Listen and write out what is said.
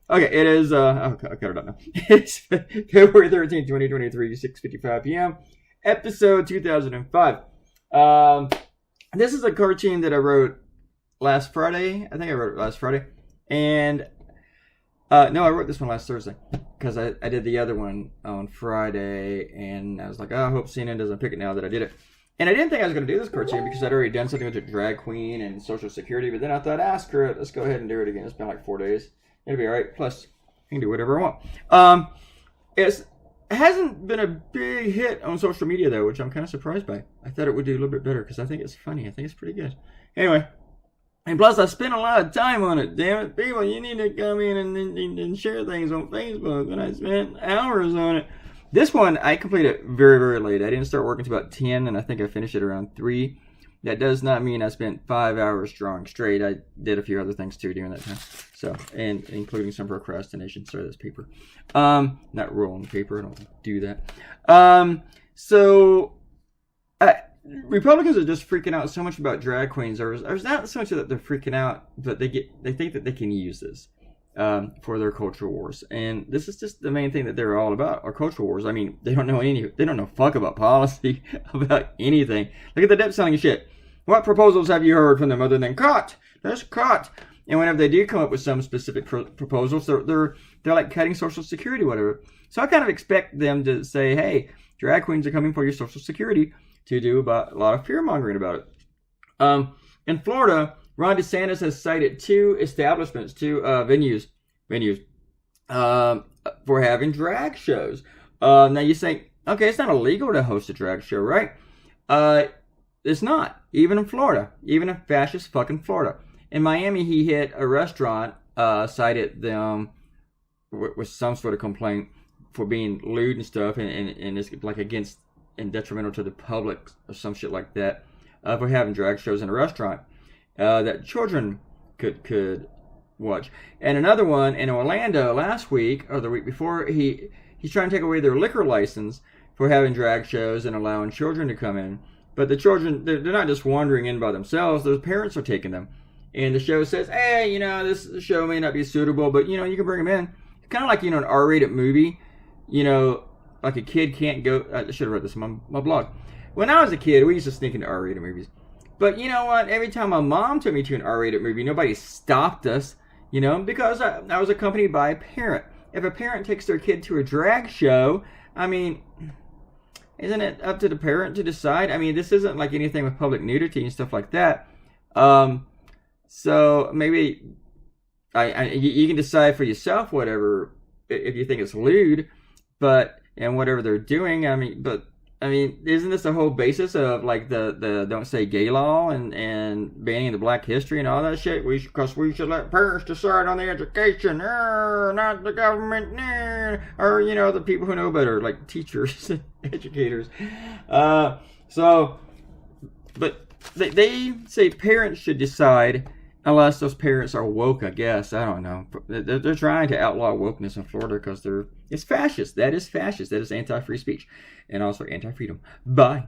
Okay, it is, okay, I don't know. It's February 13th, 2023, 6:55 p.m., episode 2005. This is a cartoon that I wrote last Friday. I think I wrote it last Friday. And, no, I wrote this one last Thursday. Because I did the other one on Friday. And I was like, oh, I hope CNN doesn't pick it now that I did it. And I didn't think I was going to do this cartoon because I'd already done something with a drag queen and Social Security. But then I thought, screw it. Let's go ahead and do it again. It's been like 4 days. It'll be all right. Plus, I can do whatever I want. It hasn't been a big hit on social media, though, which I'm kind of surprised by. I thought it would do a little bit better because I think it's funny. I think it's pretty good. Anyway. And plus, I spent a lot of time on it. Damn it, people, you need to come in and share things on Facebook. And I spent hours on it. This one, I completed very, very late. I didn't start working until about 10, and I think I finished it around 3. That does not mean I spent 5 hours drawing straight. I did a few other things, too, during that time. So, and including some procrastination. Sorry, that's paper. Not rolling paper. I don't do that. Republicans are just freaking out so much about drag queens. There's not so much that they're freaking out, but they think that they can use this. For their culture wars, and this is just the main thing that they're all about, are culture wars. I mean, they don't know fuck about policy, about anything. Look at the depth selling shit. What proposals have you heard from them other than cut? That's cut. And whenever they do come up with some specific proposals, they're like cutting Social Security, whatever. So I kind of expect them to say, hey, drag queens are coming for your Social Security, to do about a lot of fear mongering about it. In Florida, Ron DeSantis has cited 2 establishments, 2 venues, for having drag shows. Now you say, okay, it's not illegal to host a drag show, right? It's not, even in Florida, even in fascist fucking Florida. In Miami, he hit a restaurant, cited them with some sort of complaint for being lewd and stuff, and it's like against and detrimental to the public or some shit like that, for having drag shows in a restaurant. That children could watch. And another one in Orlando last week, or the week before, he's trying to take away their liquor license for having drag shows and allowing children to come in. But the children, they're not just wandering in by themselves, their parents are taking them. And the show says, hey, this show may not be suitable, but, you can bring them in. It's kind of like, an R-rated movie, like a kid can't go, I should have read this on my blog. When I was a kid, we used to sneak into R-rated movies. But you know what? Every time my mom took me to an R-rated movie, nobody stopped us, because I was accompanied by a parent. If a parent takes their kid to a drag show, I mean, isn't it up to the parent to decide? I mean, this isn't like anything with public nudity and stuff like that. So maybe you can decide for yourself whatever, if you think it's lewd, and whatever they're doing. I mean, isn't this the whole basis of like the don't say gay law and banning the Black history and all that shit? Because we should let parents decide on the education, not the government, or the people who know better, like teachers, educators. But they say parents should decide unless those parents are woke. I guess, I don't know. They're trying to outlaw wokeness in Florida because it's fascist. That is fascist. That is anti-free speech. And also anti-freedom. Bye.